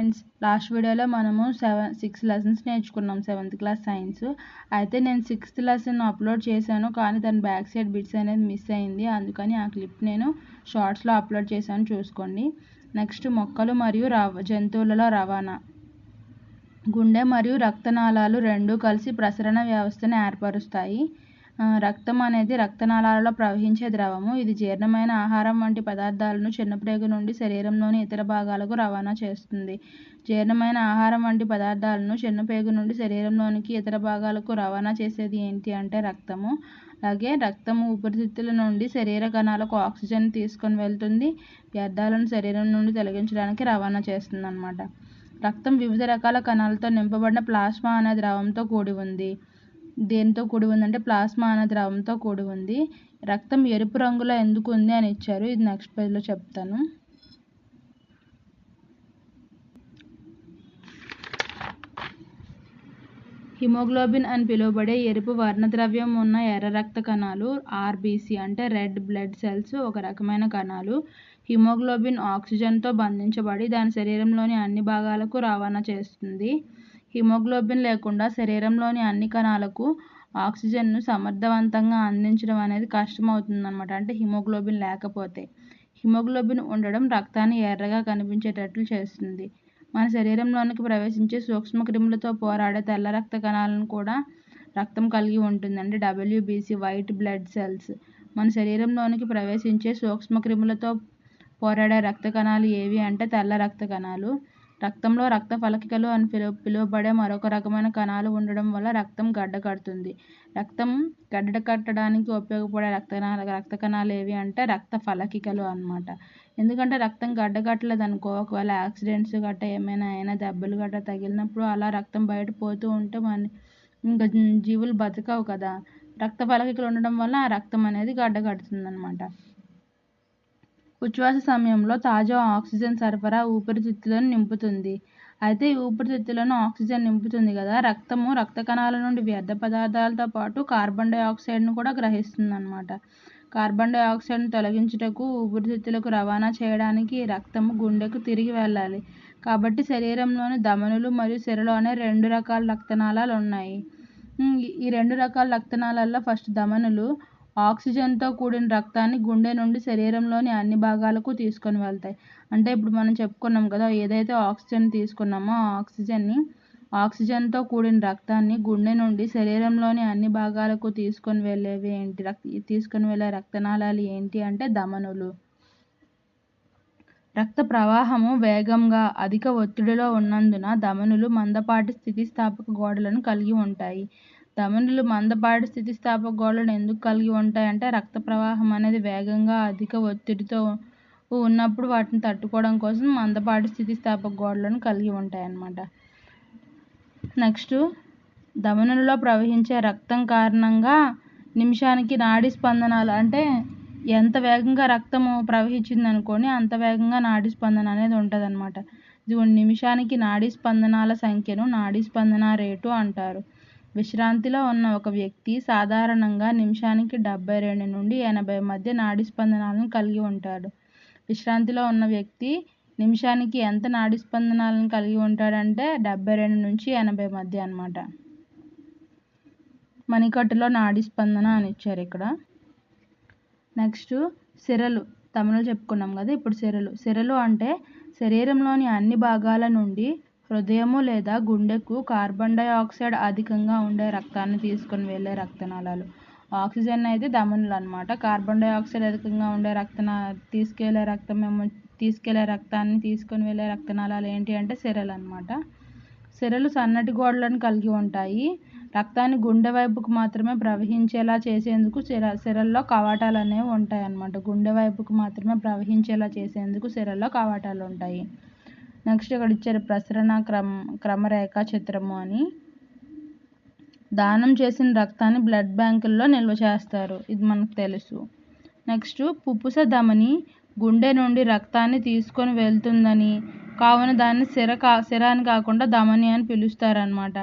Friends, last వీడియోలో మనము 6 lessons నేర్చుకున్నాం 7th క్లాస్ సైన్స్. అయితే నేను 6th లెసన్ అప్లోడ్ చేశాను, కానీ దాని బ్యాక్ సైడ్ బిట్స్ అనేది మిస్ అయింది. అందుకని ఆ క్లిప్ నేను షార్ట్స్లో అప్లోడ్ చేశాను, చూసుకోండి. నెక్స్ట్, మొక్కలు మరియు జంతువులలో రవాణా. గుండె మరియు రక్తనాళాలు రెండూ కలిసి ప్రసరణ వ్యవస్థను ఏర్పరుస్తాయి. రక్తం అనేది రక్తనాళాలలో ప్రవహించే ద్రవము. ఇది జీర్ణమైన ఆహారం వంటి పదార్థాలను చిన్నప్రేగు నుండి శరీరంలోని ఇతర భాగాలకు రవాణా చేస్తుంది. జీర్ణమైన ఆహారం వంటి పదార్థాలను చిన్నప్రేగు నుండి శరీరంలోనికి ఇతర భాగాలకు రవాణా చేసేది ఏంటి అంటే రక్తము. అలాగే రక్తము ఊపిరితిత్తుల నుండి శరీర కణాలకు ఆక్సిజన్ తీసుకొని వెళ్తుంది. వ్యర్థాలను శరీరం నుండి తొలగించడానికి రవాణా చేస్తుంది అన్నమాట. రక్తం వివిధ రకాల కణాలతో నింపబడిన ప్లాస్మా అనే ద్రవంతో కూడి ఉంది. దేనితో కూడి ఉందంటే ప్లాస్మా అనే ద్రవంతో కూడి ఉంది. రక్తం ఎరుపు రంగులో ఎందుకు ఉంది అని ఇచ్చారు, ఇది నెక్స్ట్ పేజ్లో చెప్తాను. హిమోగ్లోబిన్ అని పిలువబడే ఎరుపు వర్ణద్రవ్యం ఉన్న ఎర్ర రక్త కణాలు ఆర్బీసీ అంటే రెడ్ బ్లడ్ సెల్స్ ఒక రకమైన కణాలు. హిమోగ్లోబిన్ ఆక్సిజన్తో బంధించబడి దాని శరీరంలోని అన్ని భాగాలకు రవాణా చేస్తుంది. హిమోగ్లోబిన్ లేకుండా శరీరంలోని అన్ని కణాలకు ఆక్సిజన్ను సమర్థవంతంగా అందించడం అనేది కష్టమవుతుందన్నమాట. అంటే హిమోగ్లోబిన్ లేకపోతే. హిమోగ్లోబిన్ ఉండడం రక్తాన్ని ఎర్రగా కనిపించేటట్లు చేస్తుంది. మన శరీరంలోనికి ప్రవేశించే సూక్ష్మక్రిములతో పోరాడే తెల్ల రక్త కణాలను కూడా రక్తం కలిగి ఉంటుంది. అంటే WBC వైట్ బ్లడ్ సెల్స్. మన శరీరంలోనికి ప్రవేశించే సూక్ష్మక్రిములతో పోరాడే రక్త కణాలు ఏవి అంటే తెల్ల రక్త కణాలు. రక్తంలో రక్త ఫలకికలు అని పిలువబడే మరొక రకమైన కణాలు ఉండడం వల్ల రక్తం గడ్డకడుతుంది. రక్తం గడ్డ కట్టడానికి ఉపయోగపడే రక్త కణాలు ఏవి అంటే రక్త ఫలకికలు అన్నమాట. ఎందుకంటే రక్తం గడ్డ కట్టలేదు అనుకో, ఒకవేళ యాక్సిడెంట్స్ గట్ట ఏమైనా దెబ్బలు గట్ట తగిలినప్పుడు అలా రక్తం బయట పోతూ ఉంటే ఇంకా జీవులు బతకవు కదా. రక్త ఫలకికలు ఉండడం వల్ల ఆ రక్తం అనేది గడ్డ కడుతుంది అన్నమాట. ఉచ్ఛ్వాస సమయంలో తాజా ఆక్సిజన్ సరఫరా ఊపిరితిత్తులను నింపుతుంది. అయితే ఈ ఊపిరితిత్తులను ఆక్సిజన్ నింపుతుంది కదా, రక్తము రక్త కణాల నుండి వ్యర్థ పదార్థాలతో పాటు కార్బన్ డైఆక్సైడ్ను కూడా గ్రహిస్తుంది అన్నమాట. కార్బన్ డైఆక్సైడ్ను తొలగించుటకు ఊపిరితిత్తులకు రవాణా చేయడానికి రక్తము గుండెకు తిరిగి వెళ్ళాలి. కాబట్టి శరీరంలోని ధమనులు మరియు సిరలు అనే 2 రకాల రక్తనాళాలు ఉన్నాయి. ఈ 2 రకాల రక్తనాళాల్లో ఫస్ట్ ధమనులు ఆక్సిజన్తో కూడిన రక్తాన్ని గుండె నుండి శరీరంలోని అన్ని భాగాలకు తీసుకొని వెళ్తాయి. అంటే ఇప్పుడు మనం చెప్పుకున్నాం కదా, ఏదైతే ఆక్సిజన్ తీసుకున్నామో ఆ ఆక్సిజన్తో కూడిన రక్తాన్ని గుండె నుండి శరీరంలోని అన్ని భాగాలకు తీసుకొని వెళ్ళే రక్తనాళాలు ఏంటి అంటే ధమనులు. రక్త ప్రవాహము వేగంగా అధిక ఒత్తిడిలో ఉన్నందున ధమనులు మందపాటి స్థితిస్థాపక గోడలను కలిగి ఉంటాయి. ధమనులు మందపాటి స్థితిస్థాపక గోడలను ఎందుకు కలిగి ఉంటాయి అంటే రక్త ప్రవాహం అనేది వేగంగా అధిక ఒత్తిడితో ఉన్నప్పుడు వాటిని తట్టుకోవడం కోసం మందపాటి స్థితిస్థాపక గోడలను కలిగి ఉంటాయి అన్నమాట. నెక్స్ట్, ధమనులలో ప్రవహించే రక్తం కారణంగా నిమిషానికి నాడీ స్పందనాలు అంటే ఎంత వేగంగా రక్తము ప్రవహించింది అనుకోని అంత వేగంగా నాడీ స్పందన అనేది ఉంటుంది అన్నమాట. నిమిషానికి నాడీ స్పందనాల సంఖ్యను నాడీ స్పందన రేటు అంటారు. విశ్రాంతిలో ఉన్న ఒక వ్యక్తి సాధారణంగా నిమిషానికి 72 నుండి 80 మధ్య నాడీ స్పందనాలను కలిగి ఉంటాడు. విశ్రాంతిలో ఉన్న వ్యక్తి నిమిషానికి ఎంత నాడీ స్పందనాలను కలిగి ఉంటాడంటే 72 నుంచి 80 మధ్య అన్నమాట. మణికట్టులో నాడీ స్పందన అని ఇచ్చారు ఇక్కడ. నెక్స్ట్, సిరలు. తమిళలో చెప్పుకున్నాం కదా, ఇప్పుడు సిరలు అంటే శరీరంలోని అన్ని భాగాల నుండి హృదయము లేదా గుండెకు కార్బన్ డైఆక్సైడ్ అధికంగా ఉండే రక్తాన్ని తీసుకొని వెళ్ళే రక్తనాళాలు. ఆక్సిజన్ అయితే ధమనులు అన్నమాట. కార్బన్ డైఆక్సైడ్ అధికంగా ఉండే తీసుకెళ్లే రక్తాన్ని తీసుకొని వెళ్ళే రక్తనాళాలు ఏంటి అంటే సిరలు అన్నమాట. సిరలు సన్నటి గోడలను కలిగి ఉంటాయి. రక్తాన్ని గుండె వైపుకు మాత్రమే ప్రవహించేలా చేసేందుకు సిరల్లో కవాటాలు అనేవి ఉంటాయి అన్నమాట. గుండె వైపుకు మాత్రమే ప్రవహించేలా చేసేందుకు సిరల్లో కవాటాలు ఉంటాయి. నెక్స్ట్, ఇక్కడ ఇచ్చారు ప్రసరణ క్రమరేఖా చిత్రము అని. దానం చేసిన రక్తాన్ని బ్లడ్ బ్యాంకుల్లో నిల్వ చేస్తారు, ఇది మనకు తెలుసు. నెక్స్ట్, పుప్పుస ధమని గుండె నుండి రక్తాన్ని తీసుకొని వెళ్తుందని, కావున దాన్ని సిర అని కాకుండా ధమని అని పిలుస్తారన్నమాట.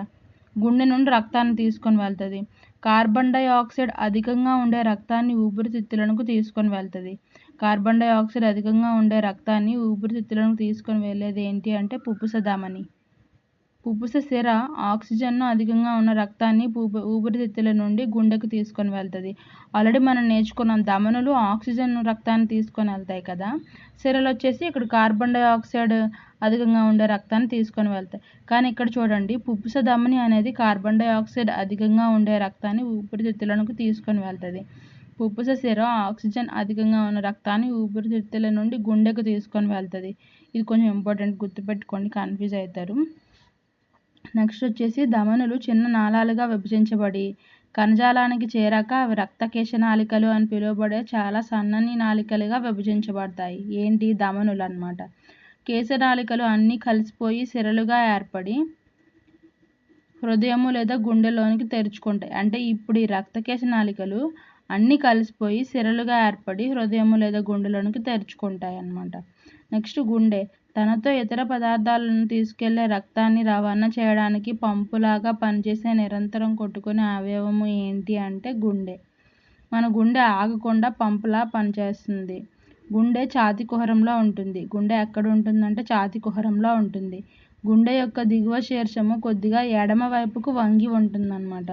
గుండె నుండి రక్తాన్ని తీసుకొని వెళ్తుంది. కార్బన్ డైఆక్సైడ్ అధికంగా ఉండే రక్తాన్ని ఊపిరితిత్తులకు తీసుకొని వెళ్తుంది. కార్బన్ డైఆక్సైడ్ అధికంగా ఉండే రక్తాన్ని ఊపిరితిత్తులకు తీసుకొని వెళ్ళేది ఏంటి అంటే పుప్పుస ధమని. పుప్పుస సిర ఆక్సిజన్ను అధికంగా ఉన్న రక్తాన్ని ఊపిరితిత్తుల నుండి గుండెకు తీసుకొని వెళ్తుంది. ఆల్రెడీ మనం నేర్చుకున్నాం, ధమనులు ఆక్సిజన్ రక్తాన్ని తీసుకొని వెళ్తాయి కదా, సిరలు వచ్చేసి ఇక్కడ కార్బన్ డైఆక్సైడ్ అధికంగా ఉండే రక్తాన్ని తీసుకొని వెళ్తాయి. కానీ ఇక్కడ చూడండి, పుప్పుస ధమని అనేది కార్బన్ డైఆక్సైడ్ అధికంగా ఉండే రక్తాన్ని ఊపిరితిత్తులకు తీసుకొని వెళ్తుంది. పుప్పుస సిర ఆక్సిజన్ అధికంగా ఉన్న రక్తాన్ని ఊపిరితిత్తుల నుండి గుండెకు తీసుకొని వెళ్తుంది. ఇది కొంచెం ఇంపార్టెంట్, గుర్తుపెట్టుకోండి, కన్ఫ్యూజ్ అవుతారు. నెక్స్ట్ వచ్చేసి ధమనులు చిన్న నాళాలుగా విభజించబడి కణజాలానికి చేరాక అవి రక్తకేశ నాళికలు అని పిలువబడే చాలా సన్నని నాళికలుగా విభజించబడతాయి. ఏంటి? ధమనులు అన్నమాట. కేశనాళికలు అన్నీ కలిసిపోయి సిరలుగా ఏర్పడి హృదయము లేదా గుండెలోనికి తెరుచుకుంటాయి. అంటే ఇప్పుడు ఈ రక్తకేశ నాళికలు అన్నీ కలిసిపోయి సిరలుగా ఏర్పడి హృదయము లేదా గుండెలోనికి తెరుచుకుంటాయి అన్నమాట. నెక్స్ట్ గుండె తనతో ఇతర పదార్థాలను తీసుకెళ్లే రక్తాన్ని రవాణా చేయడానికి పంపులాగా పనిచేసే నిరంతరం కొట్టుకునే అవయవము ఏంటి అంటే గుండె. మన గుండె ఆగకుండా పంపులా పనిచేస్తుంది. గుండె ఛాతీ కుహరంలో ఉంటుంది. గుండె ఎక్కడ ఉంటుందంటే ఛాతీ కుహరంలో ఉంటుంది. గుండె యొక్క దిగువ శీర్షము కొద్దిగా ఎడమ వైపుకు వంగి ఉంటుందన్నమాట.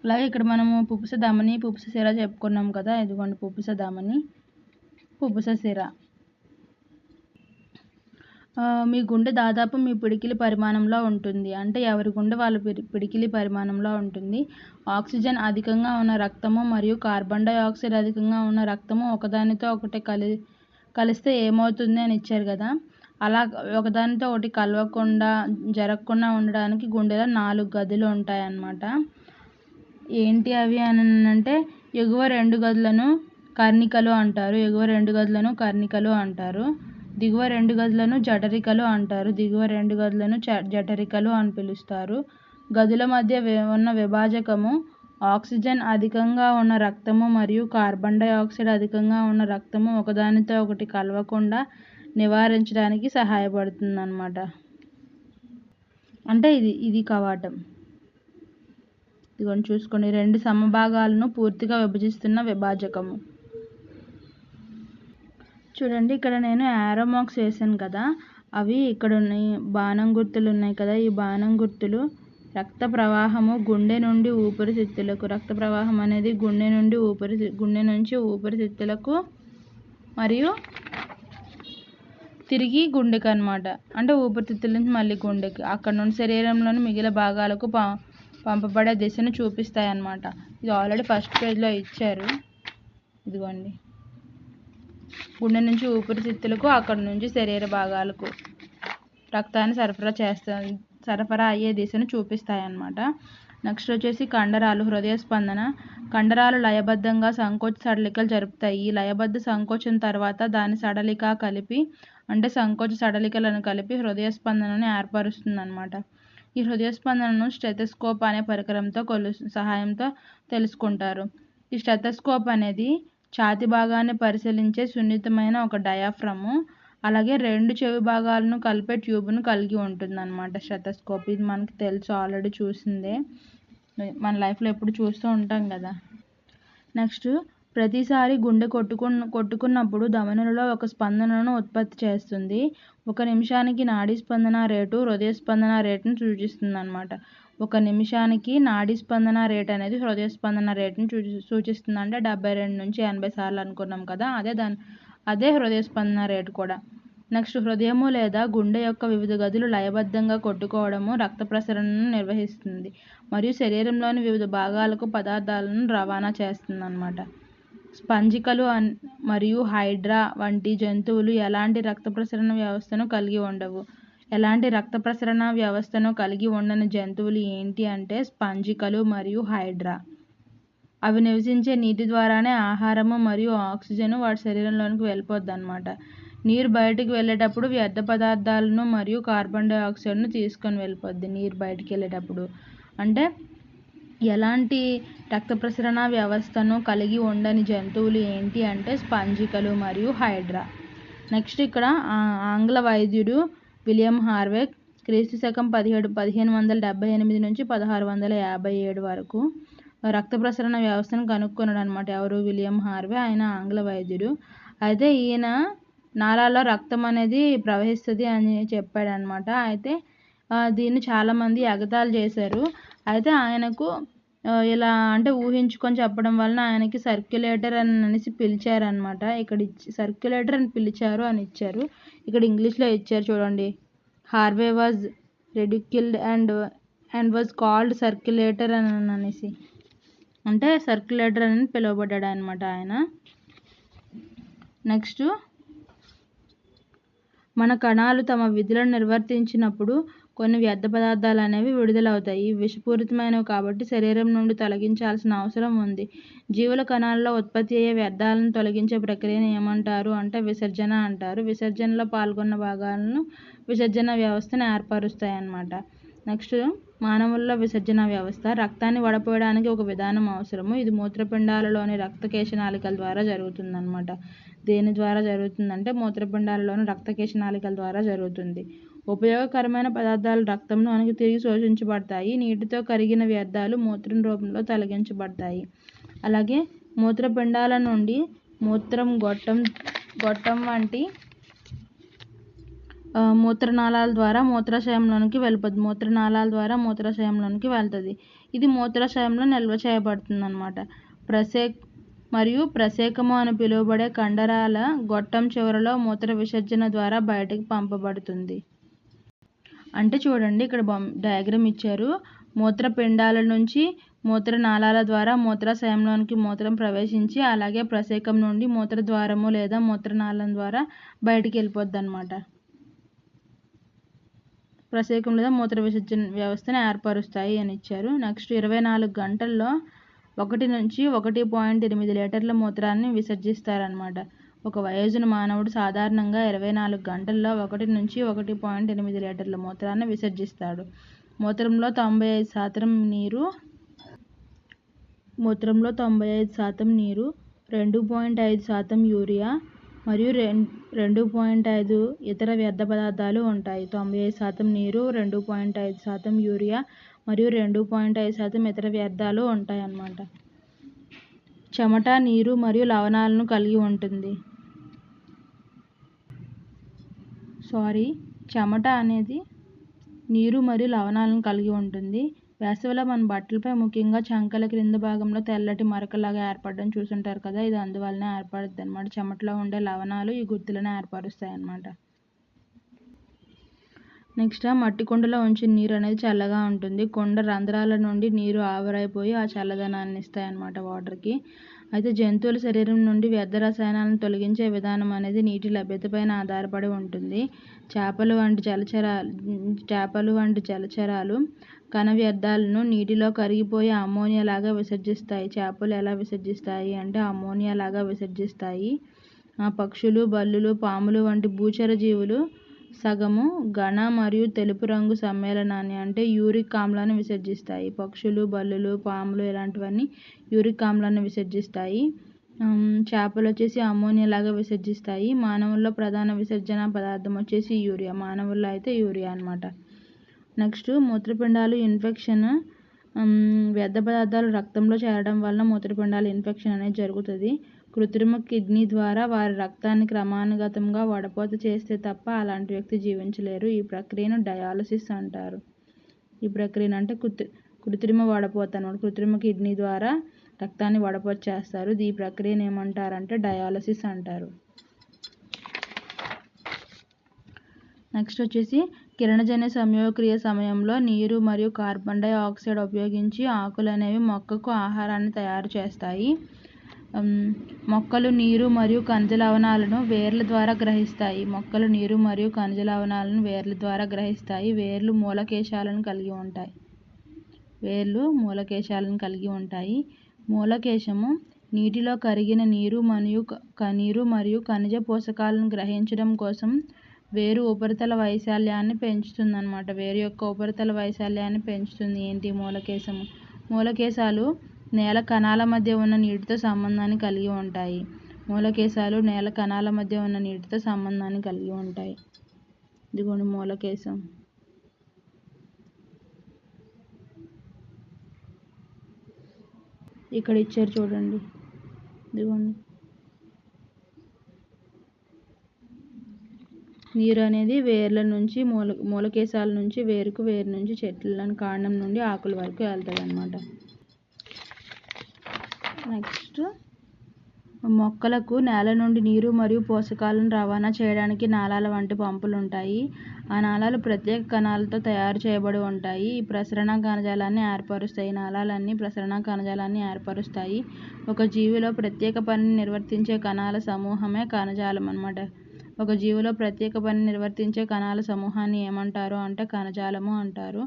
అలాగే ఇక్కడ మనము పుప్పుస ధమని, పుప్పుస సిర చెప్పుకున్నాం కదా. ఇదిగోండి పుప్పుస ధమని, పుప్పుస సిర. మీ గుండె దాదాపు మీ పిడికిలి పరిమాణంలో ఉంటుంది. అంటే ఎవరి గుండె వాళ్ళ పిడికిలి పరిమాణంలో ఉంటుంది. ఆక్సిజన్ అధికంగా ఉన్న రక్తము మరియు కార్బన్ డైఆక్సైడ్ అధికంగా ఉన్న రక్తము ఒకదానితో ఒకటి కలిస్తే ఏమవుతుంది అని ఇచ్చారు కదా. అలా ఒకదానితో ఒకటి కలవకుండా జరగకుండా ఉండడానికి గుండెలో 4 గదులు ఉంటాయన్నమాట. ఏంటి అవి అని అంటే ఎగువ 2 గదులను కర్ణికలు అంటారు. ఎగువ 2 గదులను కర్ణికలు అంటారు. దిగువ 2 గదులను జఠరికలు అంటారు. దిగువ 2 గదులను జఠరికలు అని పిలుస్తారు. గదుల మధ్య ఉన్న విభాజకము ఆక్సిజన్ అధికంగా ఉన్న రక్తము మరియు కార్బన్ డైఆక్సైడ్ అధికంగా ఉన్న రక్తము ఒకదానితో ఒకటి కలవకుండా నివారించడానికి సహాయపడుతుంది అన్నమాట. అంటే ఇది కవాటం. ఇదిగోండి చూసుకోండి, 2 సమభాగాలను పూర్తిగా విభజిస్తున్న విభాజకము. చూడండి, ఇక్కడ నేను యారో మార్క్స్ వేసాను కదా, అవి ఇక్కడ ఉన్నాయి. బాణం గుర్తులు ఉన్నాయి కదా, ఈ బాణం గుర్తులు రక్త ప్రవాహము గుండె నుండి ఊపిరితిత్తులకు. రక్త ప్రవాహం అనేది గుండె నుంచి ఊపిరితిత్తులకు మరియు తిరిగి గుండెకి అన్నమాట. అంటే ఊపిరితిత్తుల నుంచి మళ్ళీ గుండెకి, అక్కడ నుండి శరీరంలోని మిగిలిన భాగాలకు పంపబడే దిశను చూపిస్తాయి అన్నమాట. ఇది ఆల్రెడీ ఫస్ట్ పేజ్లో ఇచ్చారు. ఇదిగోండి, గుండె నుంచి ఊపిరితిత్తులకు, అక్కడ నుంచి శరీర భాగాలకు రక్తాన్ని సరఫరా అయ్యే దిశను చూపిస్తాయన్నమాట. నెక్స్ట్ వచ్చేసి కండరాలు. హృదయ స్పందన. కండరాలు లయబద్ధంగా సంకోచ సడలికలు జరుపుతాయి. ఈ లయబద్ధ సంకోచం తర్వాత దాని సడలిక కలిపి, అంటే సంకోచ సడలికలను కలిపి హృదయ స్పందనను ఏర్పరుస్తుందన్నమాట. ఈ హృదయ స్పందనను స్టెథోస్కోప్ అనే పరికరంతో సహాయంతో తెలుసుకుంటారు. ఈ స్టెథోస్కోప్ అనేది ఛాతీ భాగాన్ని పరిశీలించే సున్నితమైన ఒక డయాఫ్రము, అలాగే 2 చెవి భాగాలను కలిపే ట్యూబ్ను కలిగి ఉంటుందన్నమాట స్టెథోస్కోప్. ఇది మనకు తెలుసు, ఆల్రెడీ చూసిందే, మన లైఫ్లో ఎప్పుడు చూస్తూ ఉంటాం కదా. నెక్స్ట్, ప్రతిసారి గుండె కొట్టుకున్నప్పుడు ధమనులలో ఒక స్పందనను ఉత్పత్తి చేస్తుంది. 1 నిమిషానికి నాడీ స్పందన రేటు హృదయ స్పందన రేటును సూచిస్తుంది అన్నమాట. 1 నిమిషానికి నాడీ స్పందన రేట్ అనేది హృదయ స్పందన రేటును సూచిస్తుంది. అంటే 72 నుంచి 80 సార్లు అనుకున్నాం కదా, అదే హృదయ స్పందన రేటు కూడా. నెక్స్ట్, హృదయము లేదా గుండె యొక్క వివిధ గదులు లయబద్ధంగా కొట్టుకోవడము రక్త ప్రసరణను నిర్వహిస్తుంది మరియు శరీరంలోని వివిధ భాగాలకు పదార్థాలను రవాణా చేస్తుంది అన్నమాట. స్పంజికలు మరియు హైడ్రా వంటి జంతువులు ఎలాంటి రక్త ప్రసరణ వ్యవస్థను కలిగి ఉండవు. ఎలాంటి రక్త ప్రసరణ వ్యవస్థను కలిగి ఉండని జంతువులు ఏంటి అంటే స్పంజికలు మరియు హైడ్రా. అవి నివసించే నీటి ద్వారానే ఆహారము మరియు ఆక్సిజన్ వాటి శరీరంలోనికి వెళ్ళిపోద్ది అన్నమాట. నీరు బయటకు వెళ్ళేటప్పుడు వ్యర్థ పదార్థాలను మరియు కార్బన్ డైఆక్సైడ్ను తీసుకొని వెళ్ళిపోద్ది నీరు బయటికి వెళ్ళేటప్పుడు. అంటే ఎలాంటి రక్త ప్రసరణ వ్యవస్థను కలిగి ఉండని జంతువులు ఏంటి అంటే స్పంజికలు మరియు హైడ్రా. నెక్స్ట్, ఇక్కడ ఆంగ్ల వైద్యుడు విలియం హార్వే క్రీస్తు శకం 1578 నుంచి 1657 వరకు రక్త ప్రసరణ వ్యవస్థను కనుక్కున్నాడు అనమాట. ఎవరు? William Harvey. ఆయన ఆంగ్ల వైద్యుడు. అయితే ఈయన నాళాల్లో రక్తం అనేది ప్రవహిస్తుంది అని చెప్పాడనమాట. అయితే దీన్ని చాలామంది ఎగతాళి చేశారు. అయితే ఆయనకు ఇలా అంటే ఊహించుకొని చెప్పడం వలన ఆయనకి సర్క్యులేటర్ అనేసి పిలిచారనమాట. ఇక్కడ సర్క్యులేటర్ అని పిలిచారు అని ఇచ్చారు. ఇక్కడ ఇంగ్లీష్లో ఇచ్చారు చూడండి. Harvey was ridiculed and was called circulator అనేసి, అంటే సర్క్యులేటర్ అని పిలువబడ్డాడు అనమాట ఆయన. నెక్స్ట్, మన కణాలు తమ విధులను నిర్వర్తించినప్పుడు కొన్ని వ్యర్థ పదార్థాలు అనేవి విడుదలవుతాయి. ఇవి విషపూరితమైనవి కాబట్టి శరీరం నుండి తొలగించాల్సిన అవసరం ఉంది. జీవుల కణాలలో ఉత్పత్తి అయ్యే వ్యర్థాలను తొలగించే ప్రక్రియను ఏమంటారు అంటే విసర్జన అంటారు. విసర్జనలో పాల్గొన్న భాగాలను విసర్జన వ్యవస్థను ఏర్పరుస్తాయి అన్నమాట. నెక్స్ట్, మానవుల్లో విసర్జన వ్యవస్థ. రక్తాన్ని వడపోయడానికి ఒక విధానం అవసరము. ఇది మూత్రపిండాలలోని రక్తకేశనాళికల ద్వారా జరుగుతుందన్నమాట. దేని ద్వారా జరుగుతుందంటే మూత్రపిండాలలోని రక్తకేశనాళికల ద్వారా జరుగుతుంది. ఉపయోగకరమైన పదార్థాలు రక్తంలోనికి తిరిగి శోషించబడతాయి. నీటితో కరిగిన వ్యర్థాలు మూత్రం రూపంలో తొలగించబడతాయి. అలాగే మూత్రపిండాల నుండి మూత్రం గొట్టం వంటి మూత్రనాళాల ద్వారా మూత్రాశయంలోనికి వెళ్తుంది. ఇది మూత్రాశయంలో నిల్వ చేయబడుతుంది అన్నమాట. ప్రసేకము అని పిలువబడే కండరాల గొట్టం చివరలో మూత్ర విసర్జన ద్వారా బయటకు పంపబడుతుంది. అంటే చూడండి, ఇక్కడ డయాగ్రామ్ ఇచ్చారు. మూత్రపిండాల నుంచి మూత్రనాళాల ద్వారా మూత్రాశయంలోనికి మూత్రం ప్రవేశించి అలాగే ప్రసేకం నుండి మూత్రద్వారము లేదా మూత్రనాళం ద్వారా బయటికి వెళ్ళిపోద్ది అన్నమాట. ప్రసేకం లేదా మూత్ర విసర్జన వ్యవస్థను ఏర్పరుస్తాయి అని ఇచ్చారు. నెక్స్ట్, 24 గంటల్లో 1 నుంచి 1.8 లీటర్ల మూత్రాన్ని విసర్జిస్తారనమాట. ఒక వయోజన మానవుడు సాధారణంగా 24 గంటల్లో 1 నుంచి 1.8 లీటర్ల మూత్రాన్ని విసర్జిస్తాడు. మూత్రంలో 95% నీరు, 2.5% యూరియా మరియు 2.5 ఇతర వ్యర్థ పదార్థాలు ఉంటాయి. 95% నీరు, 2.5% యూరియా మరియు 2.5% ఇతర వ్యర్థాలు ఉంటాయి అన్నమాట. చెమట నీరు మరియు లవణాలను కలిగి ఉంటుంది. చెమట అనేది నీరు మరియు లవణాలను కలిగి ఉంటుంది. వేసవిలో మన బట్టలపై ముఖ్యంగా చంకల క్రింద భాగంలో తెల్లటి మరకలాగా ఏర్పడడం చూసుంటారు కదా. ఇది అందువలన ఏర్పడుతుంది అన్నమాట. చెమటలో ఉండే లవణాలు ఈ గుర్తులను ఏర్పరుస్తాయి అన్నమాట. నెక్స్ట్, మట్టి కుండలో ఉంచిన నీరు అనేది చల్లగా ఉంటుంది. కుండ రంధ్రాల నుండి నీరు ఆవిరైపోయి ఆ చల్లదనాన్ని ఇస్తాయి అన్నమాట వాటర్కి. అయితే జంతువుల శరీరం నుండి వ్యర్థ రసాయనాలను తొలగించే విధానం అనేది నీటి లభ్యతపైన ఆధారపడి ఉంటుంది. చేపలు వంటి జలచరాలు కణ వ్యర్థాలను నీటిలో కరిగిపోయి అమ్మోనియా లాగా విసర్జిస్తాయి. చేపలు ఎలా విసర్జిస్తాయి అంటే అమ్మోనియా లాగా విసర్జిస్తాయి. పక్షులు, బల్లులు, పాములు వంటి భూచర జీవులు సగము ఘన మరియు తెలుపు రంగు సమ్మేళనాన్ని అంటే యూరిక్ ఆమ్లాన్ని విసర్జిస్తాయి. పక్షులు, బల్లులు, పాములు ఇలాంటివన్నీ యూరిక్ ఆమ్లాన్ని విసర్జిస్తాయి. చేపలు వచ్చేసి అమ్మోనియా లాగా విసర్జిస్తాయి. మానవుల్లో ప్రధాన విసర్జన పదార్థం వచ్చేసి యూరియా. మానవుల్లో అయితే యూరియా అన్నమాట. నెక్స్ట్, మూత్రపిండాలు ఇన్ఫెక్షన్. వ్యర్థ పదార్థాలు రక్తంలో చేరడం వలన మూత్రపిండాలు ఇన్ఫెక్షన్ అనేది జరుగుతుంది. కృత్రిమ కిడ్నీ ద్వారా వారి రక్తాన్ని క్రమానుగతంగా వడపోత చేస్తే తప్ప అలాంటి వ్యక్తి జీవించలేరు. ఈ ప్రక్రియను డయాలసిస్ అంటారు. ఈ ప్రక్రియను అంటే కృత్రిమ వడపోత అన్నమాట. కృత్రిమ కిడ్నీ ద్వారా రక్తాన్ని వడపోత చేస్తారు. ఈ ప్రక్రియను ఏమంటారంటే డయాలసిస్ అంటారు. నెక్స్ట్ వచ్చేసి కిరణజన్య సంయోగక్రియ సమయంలో నీరు మరియు కార్బన్ డైఆక్సైడ్ ఉపయోగించి ఆకులు అనేవి మొక్కకు ఆహారాన్ని తయారు చేస్తాయి. మొక్కలు నీరు మరియు ఖనిజ లవణాలను వేర్ల ద్వారా గ్రహిస్తాయి. వేర్లు మూలకేశాలను కలిగి ఉంటాయి. మూలకేశము నీటిలో కరిగిన నీరు మరియు ఖనిజ పోషకాలను గ్రహించడం కోసం వేరు ఉపరితల వైశాల్యాన్ని పెంచుతుందన్నమాట. వేరు యొక్క ఉపరితల వైశాల్యాన్ని పెంచుతుంది ఏంటి? మూలకేశాలు నేల కణాల మధ్య ఉన్న నీటితో సంబంధాన్ని కలిగి ఉంటాయి. ఇదిగోండి మూలకేశం. ఇక్కడ ఇచ్చారు చూడండి, ఇదిగోండి. నీరు అనేది వేర్ల నుంచి మూలకేశాల నుంచి వేరు నుంచి చెట్ల కాండం నుండి ఆకుల వరకు వెళ్తుంది అన్నమాట. నెక్స్ట్, మొక్కలకు నేల నుండి నీరు మరియు పోషకాలను రవాణా చేయడానికి నాళాల వంటి పంపులు ఉంటాయి. ఆ నాళాలు ప్రత్యేక కణాలతో తయారు చేయబడి ఉంటాయి. ఈ ప్రసరణ కణజాలాన్ని ఏర్పరుస్తాయి. నాళాలన్నీ ప్రసరణ కణజాలాన్ని ఏర్పరుస్తాయి. ఒక జీవిలో ప్రత్యేక పనిని నిర్వర్తించే కణాల సమూహమే కణజాలం అన్నమాట. ఒక జీవిలో ప్రత్యేక పని నిర్వర్తించే కణాల సమూహాన్ని ఏమంటారు అంటే కణజాలము అంటారు.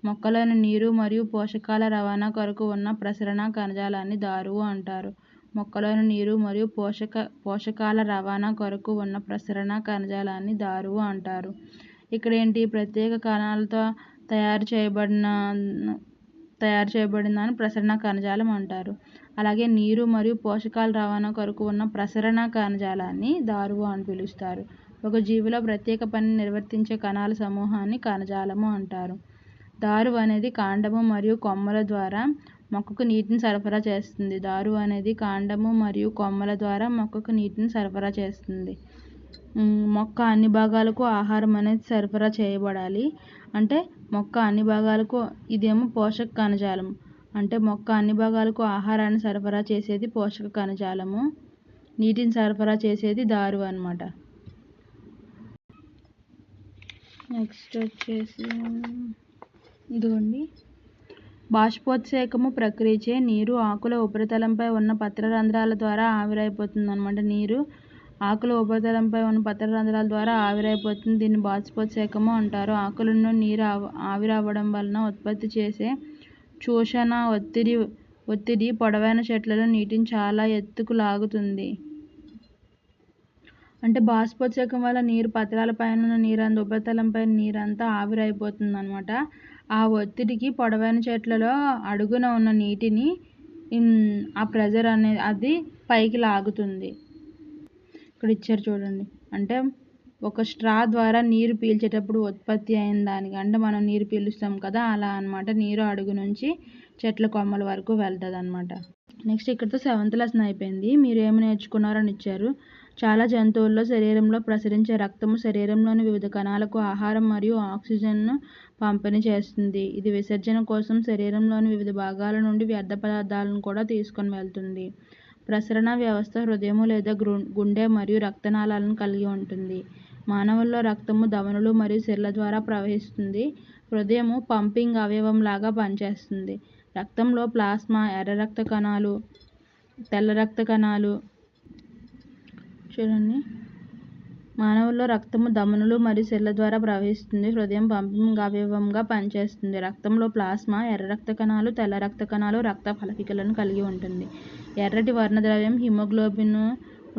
మొక్కలోని నీరు మరియు పోషకాల రవాణా కొరకు ఉన్న ప్రసరణ కణజాలాన్ని దారువు అంటారు. మొక్కలోని నీరు మరియు పోషకాల రవాణా కొరకు ఉన్న ప్రసరణ కణజాలాన్ని దారువు అంటారు. ఇక్కడ ఏంటి, ప్రత్యేక కణాలతో తయారు చేయబడిందని ప్రసరణ కణజాలం అంటారు. అలాగే నీరు మరియు పోషకాల రవాణా కొరకు ఉన్న ప్రసరణ కణజాలాన్ని దారువు అని పిలుస్తారు. ఒక జీవిలో ప్రత్యేక పనిని నిర్వర్తించే కణాల సమూహాన్ని కణజాలము అంటారు. దారువు అనేది కాండము మరియు కొమ్మల ద్వారా మొక్కకు నీటిని సరఫరా చేస్తుంది. దారువు అనేది కాండము మరియు కొమ్మల ద్వారా మొక్కకు నీటిని సరఫరా చేస్తుంది. మొక్క అన్ని భాగాలకు ఆహారం అనేది సరఫరా చేయబడాలి. అంటే మొక్క అన్ని భాగాలకు, ఇదేమో పోషక కణజాలం. అంటే మొక్క అన్ని భాగాలకు ఆహారాన్ని సరఫరా చేసేది పోషక కణజాలము, నీటిని సరఫరా చేసేది దారువు అన్నమాట. నెక్స్ట్ వచ్చేసి ఇదిగోండి, బాష్పోత్సేకము ప్రక్రియచే నీరు ఆకుల ఉపరితలంపై ఉన్న పత్రరంధ్రాల ద్వారా ఆవిరైపోతుంది అన్నమాట. నీరు ఆకుల ఉపరితలంపై ఉన్న పత్రరంధ్రాల ద్వారా ఆవిరైపోతుంది. దీన్ని బాష్పోత్సేకము అంటారు. ఆకులను నీరు ఆవిరవ్వడం వలన ఉత్పత్తి చేసే శోషణ ఒత్తిడి పొడవైన చెట్లలో నీటిని చాలా ఎత్తుకు లాగుతుంది. అంటే బాష్పోత్సేకం వల్ల నీరు పత్రాల పైన నీరంతా ఉపరితలంపై నీరంతా ఆవిరైపోతుంది అన్నమాట. ఆ ఒత్తిడికి పొడవైన చెట్లలో అడుగున ఉన్న నీటిని ఆ ప్రెజర్ అనేది అది పైకి లాగుతుంది. ఇక్కడ ఇచ్చారు చూడండి, అంటే ఒక స్ట్రా ద్వారా నీరు పీల్చేటప్పుడు ఉత్పత్తి అయిన దానికి, అంటే మనం నీరు పీలుస్తాం కదా అలా అన్నమాట. నీరు అడుగు నుంచి చెట్ల కొమ్మల వరకు వెళ్తుంది అన్నమాట. నెక్స్ట్ ఇక్కడితో 7th లెసన్ అయిపోయింది. మీరు ఏమి నేర్చుకున్నారని ఇచ్చారు. చాలా జంతువుల్లో శరీరంలో ప్రసరించే రక్తము శరీరంలోని వివిధ కణాలకు ఆహారం మరియు ఆక్సిజన్ను పంపిణీ చేస్తుంది. ఇది విసర్జన కోసం శరీరంలోని వివిధ భాగాల నుండి వ్యర్థ పదార్థాలను కూడా తీసుకొని వెళ్తుంది. ప్రసరణ వ్యవస్థ హృదయము లేదా గుండె మరియు రక్తనాళాలను కలిగి ఉంటుంది. మానవుల్లో రక్తము ధమనులు మరియు సిరల ద్వారా ప్రవహిస్తుంది. హృదయము పంపింగ్ అవయవం లాగా పనిచేస్తుంది. రక్తంలో ప్లాస్మా, ఎర్ర రక్త కణాలు, తెల్ల రక్త కణాలు చూడండి. మానవుల్లో రక్తము ధమనులు మరియు సిరల ద్వారా ప్రవహిస్తుంది. హృదయం పంపింగ్ అవయవంగా పనిచేస్తుంది. రక్తంలో ప్లాస్మా, ఎర్ర రక్త కణాలు, తెల్ల రక్త కణాలు, రక్త ఫలకికలను కలిగి ఉంటుంది. ఎర్రటి వర్ణద్రవ్యం హిమోగ్లోబిన్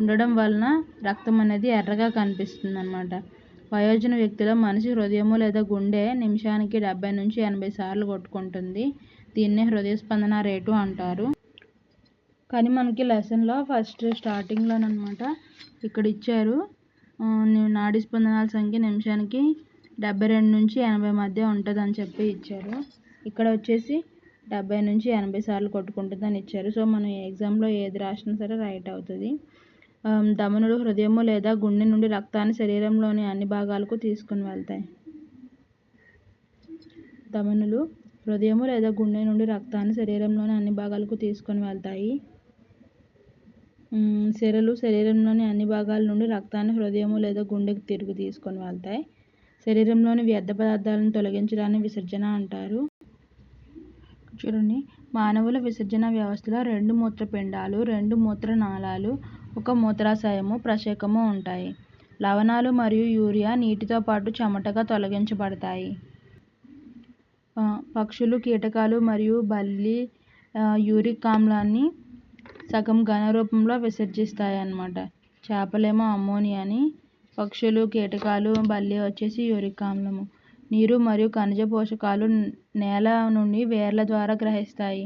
ఉండడం వలన రక్తం అనేది ఎర్రగా కనిపిస్తుంది అన్నమాట. వయోజన వ్యక్తిలో మనిషి హృదయము లేదా గుండె నిమిషానికి 70 నుంచి 80 సార్లు కొట్టుకుంటుంది. దీన్నే హృదయ స్పందన రేటు అంటారు. కానీ మనకి లెసన్లో ఫస్ట్ స్టార్టింగ్లోనమాట ఇక్కడ ఇచ్చారు, నాడీ స్పందనాల సంఖ్య నిమిషానికి 72 నుంచి 80 మధ్య ఉంటుందని చెప్పి ఇచ్చారు. ఇక్కడ వచ్చేసి 70 నుంచి 80 సార్లు కొట్టుకుంటుందని ఇచ్చారు. సో మనం ఎగ్జామ్లో ఏది రాసినా సరే రైట్ అవుతుంది. ధమనులు హృదయము లేదా గుండె నుండి రక్తాన్ని శరీరంలోని అన్ని భాగాలకు తీసుకుని వెళ్తాయి. ధమనులు హృదయము లేదా గుండె నుండి రక్తాన్ని శరీరంలోని అన్ని భాగాలకు తీసుకొని వెళ్తాయి. సిరలు శరీరంలోని అన్ని భాగాల నుండి రక్తాన్ని హృదయము లేదా గుండెకు తిరిగి తీసుకొని వెళ్తాయి. శరీరంలోని వ్యర్థ పదార్థాలను తొలగించడాన్ని విసర్జన అంటారు. చూడండి, మానవుల విసర్జన వ్యవస్థలో 2 మూత్రపిండాలు, 2 మూత్రనాళాలు, 1 మూత్రాశయము, ప్రశకము ఉంటాయి. లవణాలు మరియు యూరియా నీటితో పాటు చెమటగా తొలగించబడతాయి. పక్షులు, కీటకాలు మరియు బల్లి యూరిక్ ఆమ్లాన్ని సగం ఘన రూపంలో విసర్జిస్తాయి అన్నమాట. చేపలేమో అమ్మోనియాని, పక్షులు, కీటకాలు, బల్లి వచ్చేసి యూరిక్ ఆమ్లము. నీరు మరియు ఖనిజ పోషకాలు నేల నుండి వేర్ల ద్వారా గ్రహిస్తాయి.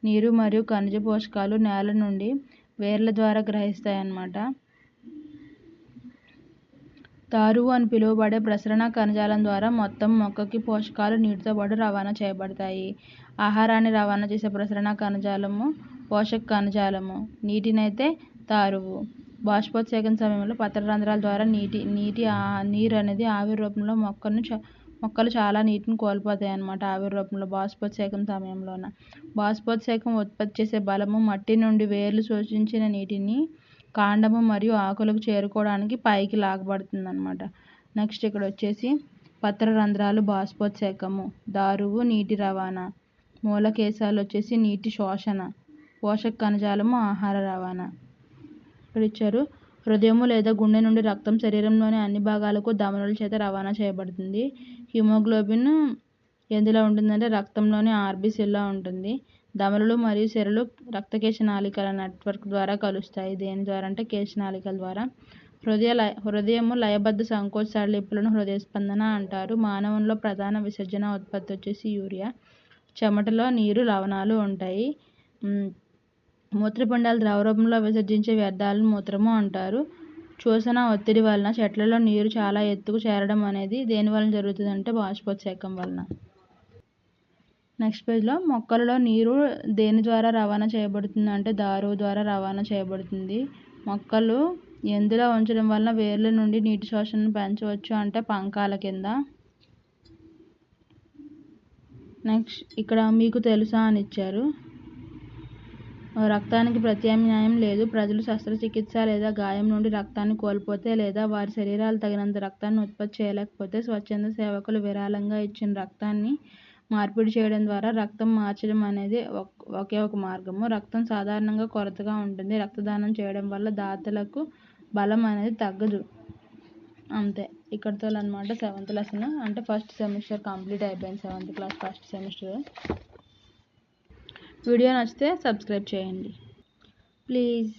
నీరు మరియు ఖనిజ పోషకాలు నేల నుండి వేర్ల ద్వారా గ్రహిస్తాయి అన్నమాట. దారువు అని పిలువబడే ప్రసరణ కణజాలం ద్వారా మొత్తం మొక్కకి పోషకాలు నీటితో పాటు రవాణా చేయబడతాయి. ఆహారాన్ని రవాణా చేసే ప్రసరణ కణజాలము పోషక కణజాలము. నీటినైతే తారువు. బాష్పోత్సేకం సమయంలో పత్ర రంధ్రాల ద్వారా నీరు అనేది ఆవిరి రూపంలో మొక్కలు చాలా నీటిని కోల్పోతాయి అన్నమాట. ఆవిరి రూపంలో బాష్పోత్సేకం సమయంలోన. బాష్పోత్సేకం ఉత్పత్తి చేసే బలము మట్టి నుండి వేర్లు శోషించిన నీటిని కాండము మరియు ఆకులకు చేరుకోవడానికి పైకి లాగబడుతుంది అన్నమాట. నెక్స్ట్ ఇక్కడ వచ్చేసి పత్ర రంధ్రాలు బాష్పోత్సేకము, దారువు నీటి రవాణా, మూలకేశాలు వచ్చేసి నీటి శోషణ, పోషక కణజాలము ఆహార రవాణా. ఇక్కడ ఇచ్చారు హృదయము లేదా గుండె నుండి రక్తం శరీరంలోని అన్ని భాగాలకు ధమనుల చేత రవాణా చేయబడుతుంది. హిమోగ్లోబిన్ ఎందులో ఉంటుందంటే రక్తంలోని ఆర్బీసీల్లో ఉంటుంది. ధమనులు మరియు సిరలు రక్తకేశనాళికల నెట్వర్క్ ద్వారా కలుస్తాయి. దేని ద్వారా అంటే కేశనాళికల ద్వారా. హృదయము లయబద్ధ సంకోచ సడలింపులను హృదయ స్పందన అంటారు. మానవునిలో ప్రధాన విసర్జన ఉత్పత్తి వచ్చేసి యూరియా. చెమటలో నీరు లవణాలు ఉంటాయి. మూత్రపిండాలు ద్రవ రూపంలో విసర్జించే వ్యర్థాలను మూత్రము అంటారు. శోషణ ఒత్తిడి వలన చెట్లలో నీరు చాలా ఎత్తుకు చేరడం అనేది దేని వలన జరుగుతుందంటే బాష్పోత్సేకం వలన. నెక్స్ట్ పేజ్లో మొక్కలలో నీరు దేని ద్వారా రవాణా చేయబడుతుంది అంటే దారువు ద్వారా రవాణా చేయబడుతుంది. మొక్కలు ఎందులో ఉంచడం వలన వేర్ల నుండి నీటి శోషణను పెంచవచ్చు అంటే పంకాల కింద. నెక్స్ట్ ఇక్కడ మీకు తెలుసా అని ఇచ్చారు. రక్తానికి ప్రత్యామ్నాయం లేదు. ప్రజలు శస్త్రచికిత్స లేదా గాయం నుండి రక్తాన్ని కోల్పోతే లేదా వారి శరీరాలు తగినంత రక్తాన్ని ఉత్పత్తి చేయలేకపోతే స్వచ్ఛంద సేవకులు విరాళంగా ఇచ్చిన రక్తాన్ని మార్పిడి చేయడం ద్వారా రక్తం మార్చడం అనేది ఒకే ఒక మార్గము. రక్తం సాధారణంగా కొరతగా ఉంటుంది. రక్తదానం చేయడం వల్ల దాతలకు బలం అనేది తగ్గదు. అంతే, ఇక్కడితో అన్నమాట 7th లెసన్ అంటే ఫస్ట్ సెమిస్టర్ కంప్లీట్ అయిపోయింది. 7th class first semester. Video నచ్చితే సబ్స్క్రైబ్ చేయండి ప్లీజ్.